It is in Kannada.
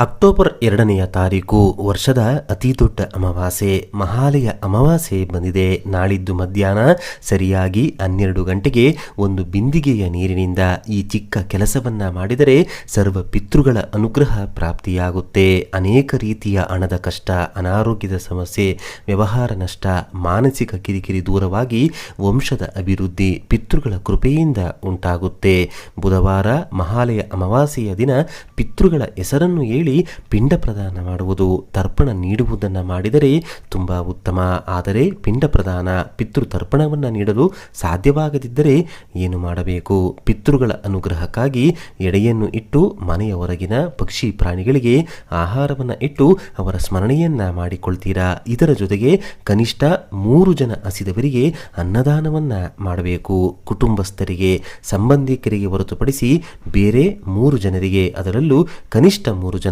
ಅಕ್ಟೋಬರ್ 2ನೇ ತಾರೀಕು ವರ್ಷದ ಅತಿ ದೊಡ್ಡ ಅಮಾವಾಸ್ಯೆ ಮಹಾಲಯ ಅಮಾವಾಸ್ಯೆ ಬಂದಿದೆ. ನಾಳಿದ್ದು ಮಧ್ಯಾಹ್ನ ಸರಿಯಾಗಿ 12 ಗಂಟೆಗೆ ಒಂದು ಬಿಂದಿಗೆಯ ನೀರಿನಿಂದ ಈ ಚಿಕ್ಕ ಕೆಲಸವನ್ನ ಮಾಡಿದರೆ ಸರ್ವ ಪಿತೃಗಳ ಅನುಗ್ರಹ ಪ್ರಾಪ್ತಿಯಾಗುತ್ತೆ. ಅನೇಕ ರೀತಿಯ ಹಣದ ಕಷ್ಟ, ಅನಾರೋಗ್ಯದ ಸಮಸ್ಯೆ, ವ್ಯವಹಾರ ನಷ್ಟ, ಮಾನಸಿಕ ಕಿರಿಕಿರಿ ದೂರವಾಗಿ ವಂಶದ ಅಭಿವೃದ್ಧಿ ಪಿತೃಗಳ ಕೃಪೆಯಿಂದ ಉಂಟಾಗುತ್ತೆ. ಬುಧವಾರ ಮಹಾಲಯ ಅಮಾವಾಸ್ಯೆಯ ದಿನ ಪಿತೃಗಳ ಹೆಸರನ್ನು ಹೇಳಿ ಪಿಂಡ ಪ್ರದಾನ ಮಾಡುವುದು, ತರ್ಪಣ ನೀಡುವುದನ್ನು ಮಾಡಿದರೆ ತುಂಬ ಉತ್ತಮ. ಆದರೆ ಪಿಂಡ ಪ್ರದಾನ, ಪಿತೃ ತರ್ಪಣವನ್ನು ನೀಡಲು ಸಾಧ್ಯವಾಗದಿದ್ದರೆ ಏನು ಮಾಡಬೇಕು? ಪಿತೃಗಳ ಅನುಗ್ರಹಕ್ಕಾಗಿ ಎಡೆಯನ್ನು ಇಟ್ಟು ಮನೆಯ ಹೊರಗಿನ ಪಕ್ಷಿ ಪ್ರಾಣಿಗಳಿಗೆ ಆಹಾರವನ್ನು ಇಟ್ಟು ಅವರ ಸ್ಮರಣೆಯನ್ನ ಮಾಡಿಕೊಳ್ತೀರಾ. ಇದರ ಜೊತೆಗೆ ಕನಿಷ್ಠ 3 ಜನ ಹಸಿದವರಿಗೆ ಅನ್ನದಾನವನ್ನ ಮಾಡಬೇಕು. ಕುಟುಂಬಸ್ಥರಿಗೆ, ಸಂಬಂಧಿಕರಿಗೆ ಹೊರತುಪಡಿಸಿ ಬೇರೆ 3 ಜನರಿಗೆ, ಅದರಲ್ಲೂ ಕನಿಷ್ಠ 3 ಜನ